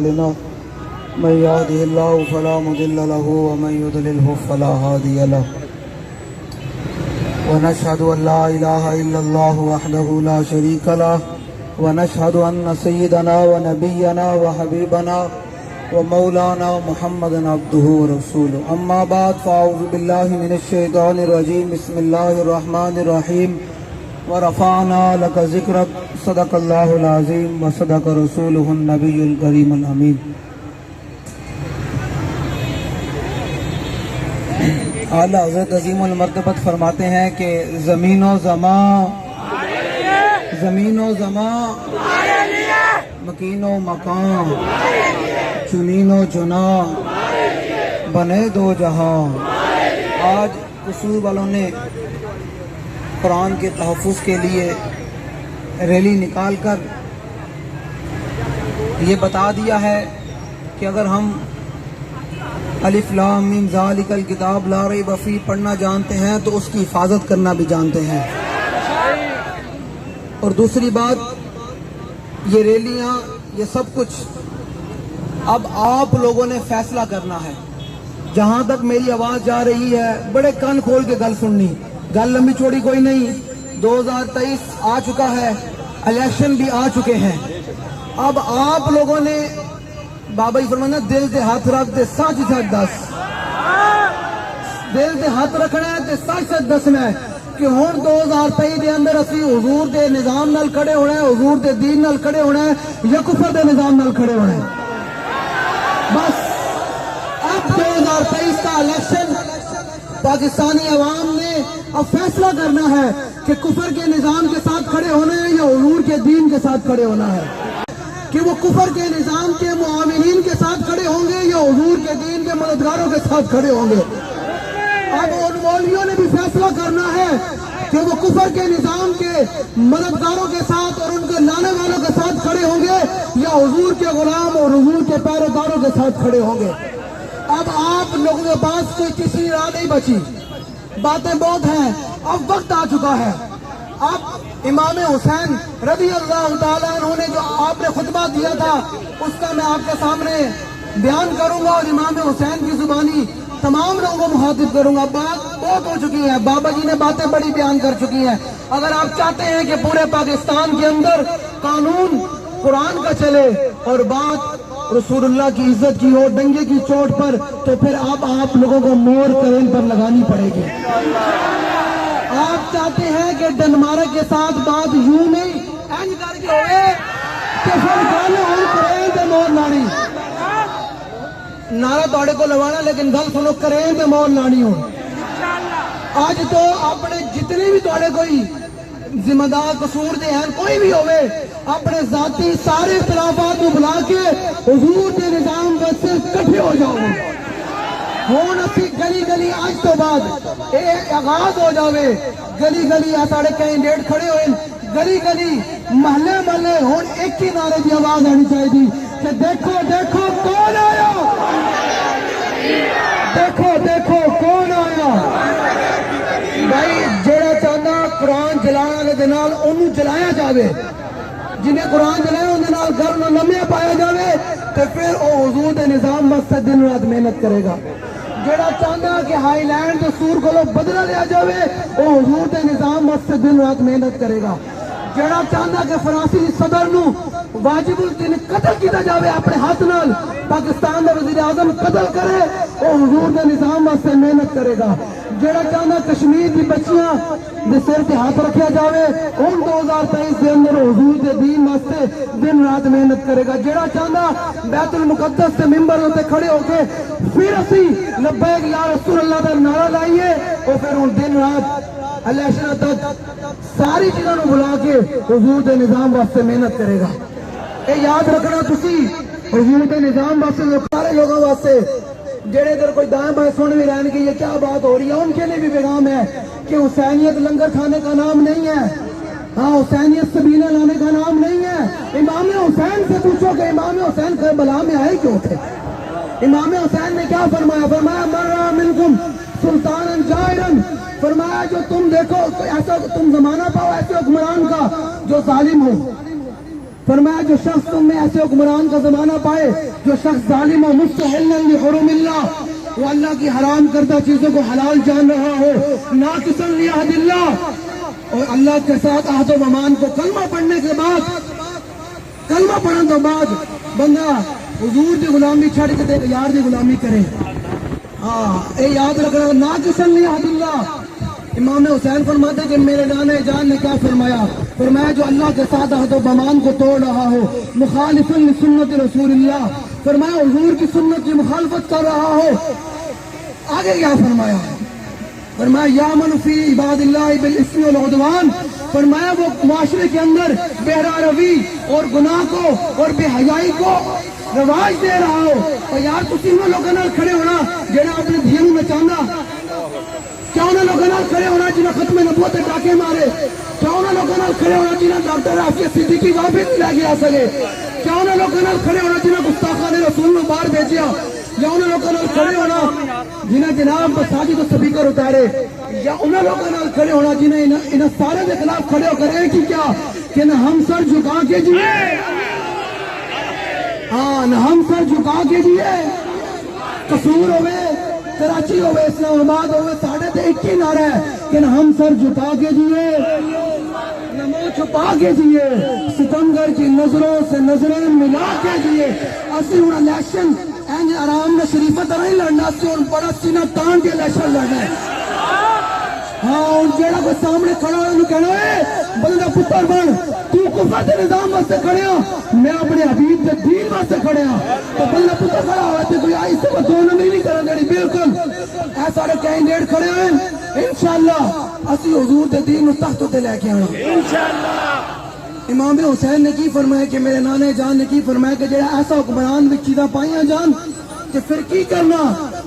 أعمالنا من يهده الله فلا مضل له ومن يضلله فلا هادي له ونشهد أن لا إله إلا الله وحده لا شريك له ونشهد أن سيدنا ونبينا وحبيبنا ومولانا محمد عبده ورسوله أما بعد فأعوذ بالله من الشيطان الرجيم بسم الله الرحمن الرحيم ورفعنا لك ذكرك صدق الله العظيم وصدق رسوله النبي الكريم الأمين اعلیٰ حضرت عظیم المرتبت فرماتے ہیں کہ زمین و زمان مکین و مکان چنین و چنا بنے دو جہاں۔ آج قصور والوں نے قرآن کے تحفظ کے لیے ریلی نکال کر یہ بتا دیا ہے کہ اگر ہم الف لام میم ذالک الکتاب لا ریب فیہ پڑھنا جانتے ہیں تو اس کی حفاظت کرنا بھی جانتے ہیں۔ اور دوسری بات، یہ ریلیاں، یہ سب کچھ اب آپ لوگوں نے فیصلہ کرنا ہے۔ جہاں تک میری آواز جا رہی ہے بڑے کان کھول کے گل سننی، گل لمبی چوڑی کوئی نہیں۔ 2023 آ چکا ہے، الیکشن بھی آ چکے ہیں۔ اب آپ لوگوں نے بابا جی فرمانا دل تے ہاتھ رکھ تے سچ سچ دس، دل تے ہاتھ رکھنا ہے تے سچ سچ دسنا ہے کہ ہن 2023 دے اندر اسی حضور دے نظام نال کھڑے ہونا ہے، حضور دے دین نال کھڑے ہونا ہے یا کفر دے نظام نال کھڑے ہونا ہے۔ بس اب 2023 کا الیکشن پاکستانی عوام نے اب فیصلہ کرنا ہے کہ کفر کے نظام کے ساتھ کھڑے ہونا ہے یا حضور کے دین کے ساتھ کھڑے ہونا ہے، کہ وہ کفر کے نظام کے معاونین کے ساتھ کھڑے ہوں گے یا حضور کے دین کے مددگاروں کے ساتھ کھڑے ہوں گے۔ اب ان مولویوں نے بھی فیصلہ کرنا ہے کہ وہ کفر کے نظام کے مددگاروں کے ساتھ اور ان کے لانے والوں کے ساتھ کھڑے ہوں گے یا حضور کے غلام اور حضور کے پیروکاروں کے ساتھ کھڑے ہوں گے۔ اب آپ لوگوں کے پاس کوئی تیسری راہ نہیں بچی، باتیں بہت ہیں، اب وقت آ چکا ہے۔ اب امام حسین رضی اللہ تعالیٰ عنہ نے جو آپ نے خطبہ دیا تھا اس کا میں آپ کے سامنے بیان کروں گا اور امام حسین کی زبانی تمام لوگوں کو مخاطب کروں گا۔ بات بہت ہو چکی ہے، بابا جی نے باتیں بڑی بیان کر چکی ہیں۔ اگر آپ چاہتے ہیں کہ پورے پاکستان کے اندر قانون قرآن کا چلے اور بات رسول اللہ کی عزت کی ہو ڈنگے کی چوٹ پر، تو پھر اب آپ لوگوں کو مور کرین پر لگانی پڑے گی۔ آپ چاہتے ہیں کہ ڈنمارک کے ساتھ بات یوں نہیں اینج کر کے ہوئے کہ پھر گانے ہوں کرین پہ مور لانی، نعرہ توڑے کو لوانا لیکن گل سنو کرین پہ مور لانی ہو۔ آج تو اپنے جتنے بھی توڑے کوئی ذمہ دار قصور دے ہیں کوئی بھی ہوئے اپنے ذاتی سارے اختلافات کو بلا کے حضور کے نظام سے کٹھے ہو جاؤ گے۔ ہون اسی گلی گلی آج تو بعد اے آغاز ہو جاوے، گلی گلی ساڑھے کینڈیڈیٹ کھڑے ہوئے، گلی گلی محلے محلے ہون ایک ہی نعرے کی آواز آنی چاہیے تھی کہ دیکھو دیکھو کون آیا، دیکھو دیکھو کون آیا۔ بھائی جیڑا چاہتا قرآن جلانا دے نال انہوں جلایا جاوے، جنہیں قرآن جلائے انہوں نال گھر نہ لمحے پایا جاوے تو پھر وہ حضور دے نظام مقصد دن رات محنت کرے گا۔ جیڑا چاہتا کہ ہائی لینڈ دے سور کو بدلہ لیا جاوے وہ حضور دے نظام مقصد دن رات محنت کرے گا۔ جیڑا چاہتا کہ فرانسی صدر نو واجب الدین قتل کیتا جاوے اپنے ہاتھ نال، پاکستان دا وزیر اعظم قتل کرے وہ حضور دے نظام واسطے محنت کرے گا۔ جیڑا چاہتا کشمیر دی بچیاں دے سر تے ہاتھ رکھیا جاوے ان 2023 دے اندر حضور دے دین واسطے دن رات محنت کرے گا۔ جیڑا چاہتا بیت المقدس سے ممبر ہوتے کھڑے ہو کے پھر اسی لبیک یا رسول اللہ دا نعرہ لائیے وہ پھر ان دن رات الیکشن تک ساری چیزوں کو بلا کے حضور دے نظام واسطے محنت کرے گا۔ اے یاد رکھنا تسی حضور دے نظام واسطے سارے لوگوں واسطے جڑے ادھر کوئی دائیں بائیں سن بھی رہے کہ یہ کیا بات ہو رہی ہے، ان کے لیے بھی پیغام ہے کہ حسینیت لنگر کھانے کا نام نہیں ہے، ہاں حسینیت سبینہ لانے کا نام نہیں ہے۔ امام حسین سے پوچھو کہ امام حسین کربلا میں آئے کیوں تھے؟ امام حسین نے کیا فرمایا؟ فرمایا مرا منکم سلطانا جائرا، فرمایا جو تم دیکھو ایسا تم زمانہ پاؤ ایسے حکمران کا جو ظالم ہو، فرمایا جو شخص تم میں ایسے حکمران کا زمانہ پائے جو شخص ظالم و مستحلا لحرم اللہ، وہ اللہ کی حرام کردہ چیزوں کو حلال جان رہا ہو، ناقصا لعہد اللہ، اور اللہ کے ساتھ عہد و امان کو کلمہ پڑھنے کے بعد، کلمہ پڑھنے کے بعد بندہ حضور دی غلامی چھڑ کے تے یار دی غلامی کرے. اے یاد رکھنا، ناقصا لعہد اللہ. امام حسین فرماتے کہ میرے نانے جان نے کیا فرمایا؟ فرمایا جو اللہ کے ساتھ عہد و پیمان کو توڑ رہا ہو، مخالفا لسنت رسول اللہ، فرمایا حضور کی سنت کی مخالفت کر رہا ہو. آگے کیا فرمایا؟ فرمایا یامن فی عباد اللہ بالاسم والعدوان، فرمایا وہ معاشرے کے اندر بہرا روی اور گناہ کو اور بے حیائی کو رواج دے رہا ہو. اور یار تسی انہاں لوگاں نال کھڑے ہونا جڑا اپنے دھیاں نوں نچانا، کیا انہاں لوگاں نال کھڑے ہونا جنہاں ختم نبوت تے ڈاکے مارے، کیا انہاں لوگاں نال کھڑے ہونا جنہاں ڈاکٹر عافیہ صدیقی واپس لے کے آ سکے، کیا انہاں لوگاں نال کھڑے ہونا جنہاں گستاخان رسول نوں باہر بھیجیا، یا انہاں لوگاں نال کھڑے ہونا جنہاں جناب مساجد تو سپیکر اتارے، یا انہاں لوگوں نال کھڑے ہونا جنہیں انہاں سارے کے خلاف کھڑے ہو کر ایک ہی کیا کہ نہ ہم سر جھکا کے جیے، ہاں نہ ہم سر جھکا کے جیے. قصور ہوئے، کراچی ہوئے، اسلام آباد ہوئے، ساڑھے تے ایک ہی نعرہ ہے کہ نہ ہم سر جھکا کے جیے نہ منہ چھپا کے جیے، ستمگر کی نظروں سے نظریں ملا کے جیے. اسی ہوں الیکشن اینج آرام میں شریفہ طرح ہی لڑنا، اسی ہوں بڑا سینہ تان کے الیکشن لڑنا ہے. ہاں اور جیڑا کوئی سامنے کھڑا ہے انہوں کہنا ہے بندہ پتر بن، تو کفر دے نظام واسطے کھڑے ہاں، میں اپنے حبیب دے دین واسطے کھڑے ہاں. تو بندہ پتر کھڑا ہوا تے کوئی آئی سے وہ دو نمبر نہیں کرنے دینی. بالکل اے سارے کینڈیڈیٹ کھڑے ہیں، انشاءاللہ اسی حضور دے دین نوں تخت تے لے کے آنا انشاءاللہ. امام حسین نے کی فرمایا کہ میرے نانے جان نے کی فرمایا کہ جڑا ایسا حکمران وچ چیزاں پائیاں جان کہ پھر کی کرنا،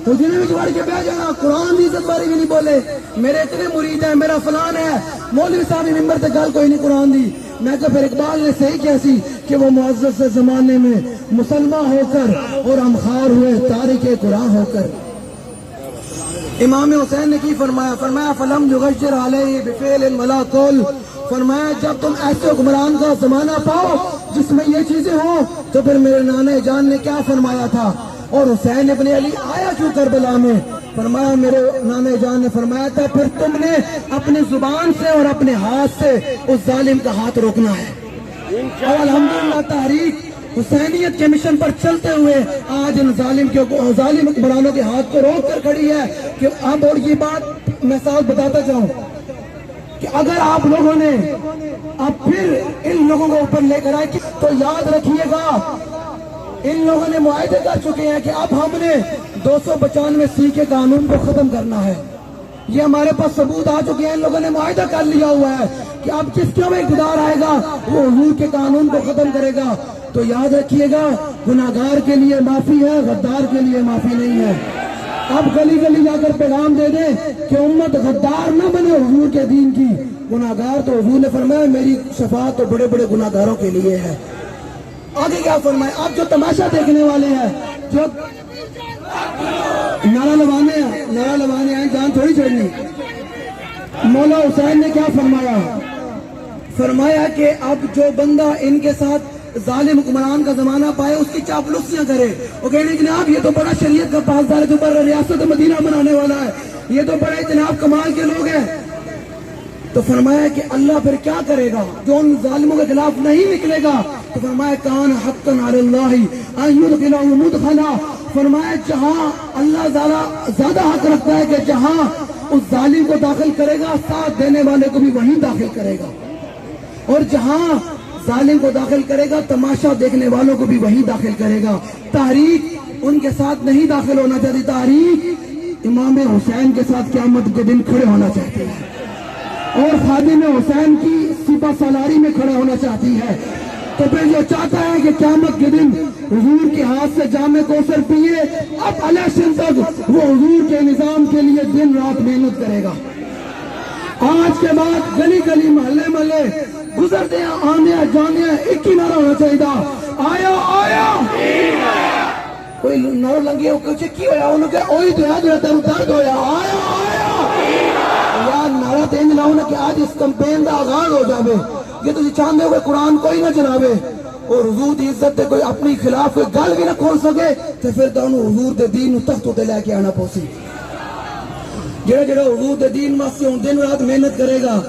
حجرے میں وڑ کے بیٹھ جانا، قرآن دی عزت باری بھی نہیں بولے، میرے اتنے مرید ہیں، میرا فلان ہے، مولوی صاحب ممبر تے گل کوئی نہیں قرآن دی. میں کہ پھر اقبال نے صحیح کیا سی کہ وہ معزز سے زمانے میں مسلمان ہو کر اور ہم خار ہوئے تارک قرآن ہو کر. امام حسین نے کی فرمایا؟ فرمایا فلم یغیر علیہ بفعل ولا قول، فرمایا جب تم ایسے حکمران کا زمانہ پاؤ جس میں یہ چیزیں ہوں تو پھر میرے نانے جان نے کیا فرمایا تھا؟ اور حسین ابن علی آیا کیوں کربلا میں؟ فرمایا میرے نانے جان نے فرمایا تھا پھر تم نے اپنی زبان سے اور اپنے ہاتھ سے اس ظالم کا ہاتھ روکنا ہے. اور الحمدللہ تحریک حسینیت کے مشن پر چلتے ہوئے آج ان ظالم حکمرانوں کے ہاتھ کو روک کر کھڑی ہے. کہ اب اور یہ بات میں ساتھ بتاتا جاؤں کہ اگر آپ لوگوں نے اب پھر ان لوگوں کو اوپر لے کر آئے تو یاد رکھیے گا ان لوگوں نے معاہدے کر چکے ہیں کہ اب ہم نے 295 کے قانون کو ختم کرنا ہے. یہ ہمارے پاس ثبوت آ چکے ہیں، ان لوگوں نے معاہدہ کر لیا ہوا ہے کہ اب جس کے میں اقتدار آئے گا وہ حضور کے قانون کو ختم کرے گا. تو یاد رکھیے گا گناہگار کے لیے معافی ہے، غدار کے لیے معافی نہیں ہے. اب گلی گلی جا کر پیغام دے دیں کہ امت غدار نہ بنے حضور کے دین کی. گناہگار تو حضور نے فرمایا میری شفاعت تو بڑے بڑے گناہگاروں کے لیے ہے. آگے کیا فرمایا؟ آپ جو تماشا دیکھنے والے ہیں، جو نعرہ لوانے ہیں، جان تھوڑی چھوڑنی. مولا حسین نے کیا فرمایا؟ فرمایا کہ اب جو بندہ ان کے ساتھ ظالم حکمران کا زمانہ پائے اس کی چاپلوسیاں کرے، وہ کہنے کہ جناب یہ تو بڑا شریعت کا پاسدار ہے، جو بڑا ریاست مدینہ بنانے والا ہے، یہ تو بڑے جناب کمال کے لوگ ہیں. تو فرمایا کہ اللہ پھر کیا کرے گا جو ان ظالموں کے خلاف نہیں نکلے گا؟ تو فرمایا کان حقا علی اللہ ان یدخلہ مدخلا، فرمایا جہاں اللہ زیادہ حق رکھتا ہے کہ جہاں اس ظالم کو داخل کرے گا ساتھ دینے والے کو بھی وہیں داخل کرے گا، اور جہاں ظالم کو داخل کرے گا تماشا دیکھنے والوں کو بھی وہیں داخل کرے گا. تحریک ان کے ساتھ نہیں داخل ہونا چاہتی، تحریک امام حسین کے ساتھ قیامت کے دن کھڑے ہونا چاہتی ہے اور خادم حسین کی سپہ سالاری میں کھڑا ہونا چاہتی ہے. تو پھر جو چاہتا ہے کہ قیامت کے دن حضور کے ہاتھ سے جام کوثر پیے، اب الیکشن تک وہ حضور کے نظام کے لیے دن رات محنت کرے گا. آج کے بعد گلی گلی محلے محلے گزرتے ہیں، آنے جانے ایک ہی نعرہ ہونا چاہیے، آیا آیا. کوئی نعرہ لگے کچھ کی ہوا انہوں کہ اوہی تو ہے جو تم درد ہویا، آیا آیا. یار نعرہ تینج نہ ہونا کہ آج اس کمپین کا آغاز ہو جاوے. یہ تو چاہتے ہو کہ قرآن کوئی نہ چلاوے، اور حضور دی عزت تے کوئی اپنی خلاف کوئی گل بھی نہ کھول سکے تے پھر تانوں حضور دے دین نو تخت تے لے کے آنا پوسی جڑا حضور دے دین واسطے ہن دن رات محنت کرے گا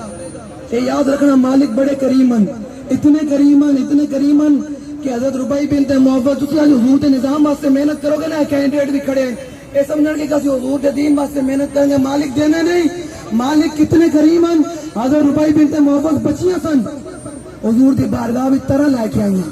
تے یاد رکھنا مالک بڑے کریمن اتنے کریمن کہ حضرت ربیع بنت معوذ تسی حضور دے نظام واسطے محنت کرو گے نا کینڈیڈیٹ بھی کھڑے ہیں اے سمجھن کہ کسی حضور دے دین واسطے محنت کریں گے مالک دینے نہیں مالک کتنے کریمن حضرت ربیع بنت معوذ بچیاں سن حضور دی بارگاہ وچ طرح لے کے آئیاں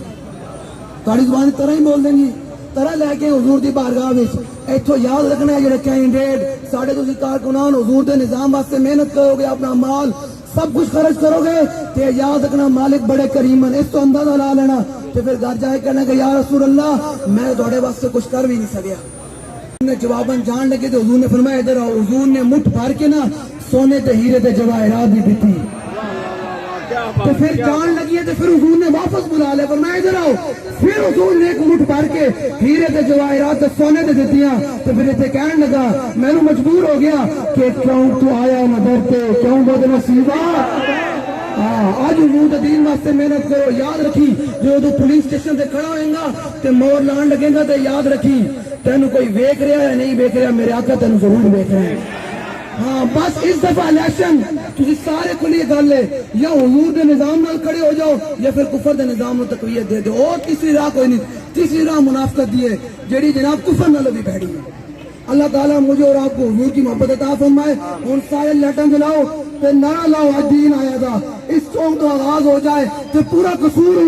تہاڈی زبان طرح ہی بول دیں گی طرح لے کے حضور دی بارگاہ وچ ایتھوں یاد رکھنا ہے جڑے کینڈیڈیٹ ساڈے تسی کارکنان حضور دے نظام واسطے محنت کرو گے اپنا مال سب کچھ خرچ کرو گے تے یاد رکھنا مالک بڑے کریمن اس تو اندازہ لا لینا تے پھر گھر جائے کہنا کہ یا رسول اللہ میں تہاڈے واسطے کچھ کر بھی نہیں سکیا نے جواباً جان لگے تو حضور نے فرمایا ادھر آؤ حضور نے مٹھ بھر کے نا سونے تے ہیرے تے جواہرات بھی دیتی تو پھر جان لگی ہے تو پھر حضور نے واپس بلا لے فرمایا ادھر آؤ پھر حضور نے ایک مٹھ بھر کے ہیرے تے جواہرات تے سونے تے دیتیاں تو پھر اسے کہنے لگا میں نے مجبور ہو گیا کہ کیوں تو آیا نظر تے کیوں بد نصیبا آج حضور دین واسطے محنت کرو یاد رکھی جو پولیس اسٹیشن تے کھڑا ہوئے گا تے مور لان لگے گا تے یاد رکھی تینوں کوئی ویکھ رہا ہے نہیں ویکھ رہا میرے آقا تینوں ضرور ویکھ رہے ہیں ہاں بس اس دفعہ الیکشن تسی سارے کو لیے گل ہے یا حضور دے نظام نال کھڑے ہو جاؤ یا پھر کفر دے نظام نو تقویت دے دو اور تیسری راہ کوئی نہیں تیسری راہ منافقت دی ہے جیڑی جناب کفر نال بھی بیٹھی ہے اللہ تعالیٰ مجھے اور آپ کو حضور کی محبت عطا فرمائے ان سارے لٹن جلاؤ تے نعرہ لاؤ آج دین آیا تھا اس قوم تو آغاز ہو جائے تے پورا قصور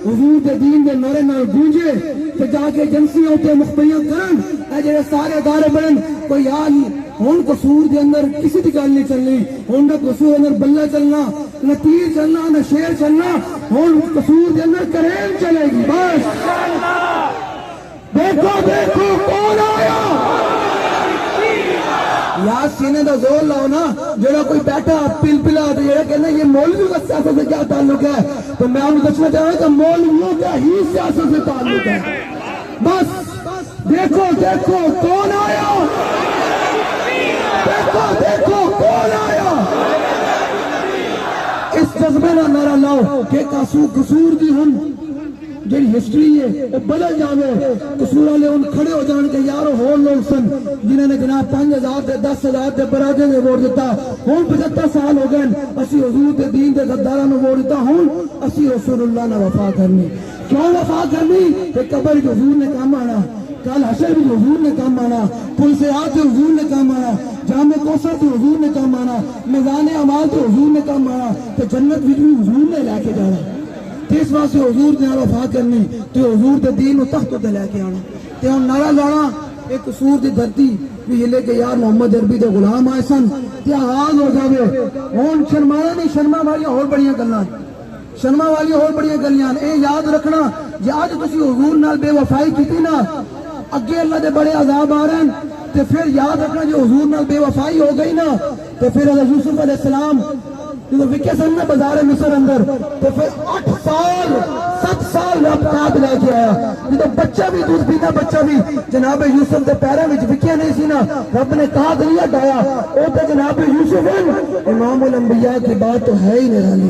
حضور دے دین دے نعرے نال گونجے تے جا کے ایجنسیاں تے مخبریاں کرن اے جڑے سارے ادارے بنن کوئی یاد نہیں ہن قصور دے اندر کسی دی گل نہیں چلنی ہن قصور اندر بلہ چلنا نہ تیر چلنا نہ شیر چلنا ہن قصور دے اندر کریل چلے گی بس دیکھو دیکھو کون آیا یاد سینے دا زور لاؤ نا جڑا کوئی بیٹھا پل پلا تو جڑا کہنا یہ مولوی کا سیاست سے کیا تعلق ہے تو میں انہوں دسنا چاہوں کہ مولویوں کا ہی سیاست سے تعلق ہے بس دیکھو دیکھو کون آیا دیکھو دیکھو کون آیا اس جذبے نہ نعرہ لاؤ کہ قصور دی ہم جی ہسٹری ہے وہ بدل جاوے قصور والے ان کھڑے ہو جان کے یارو ہور لوگ سن جنہوں نے جناب 5,000 تے 10,000 تے برادے نے ووٹ دیتا ہوں 75 سال ہو گئے اسی حضور دے دین دے غداراں نو ووٹ دیتا ہوں اسی رسول اللہ نے وفا کرنی کیوں وفا کرنی کہ قبر جو حضور نے کام آنا کل حشر بھی حضور نے کام آنا پل سے آتے حضور نے کام آنا جامع کوثر تو حضور نے کام آنا میزان اعمال تو حضور نے کام آنا تو جنت بھی حضور نے لے کے جانا اس واسطے حضور دے نال وفا کرنی تے حضور دے دین نو تخت تے لے کے آنا تے ہن نعرہ لانا ایک قصور دی دھرتی بھی ہلے کہ یار محمد عربی دے غلام آئے سن تے آغاز ہو جاوے ہن شرمانا نہیں شرما والی اور بڑیاں گلاں شرما والی اور بڑیاں گلیاں اے یاد رکھنا جے اج تسی حضور نال بے وفائی کیتی نا اگے اللہ دے بڑے عذاب آ رہے ہیں تے پھر یاد رکھنا جو حضور نال بے وفائی ہو گئی نا تے پھر حضرت یوسف علیہ السلام جو وکے سن نا بازار مصر اندر تو پھر 8 سال 7 سال رب قاد لے کے آیا جو بچہ بھی دودھ پیتا بچہ بھی جناب یوسف دے پیروں وچ وکے نہیں سی نا رب نے قاد نہیں ہٹایا او تے جناب یوسف امام الانبیاء کی بات تو ہے ہی نرالی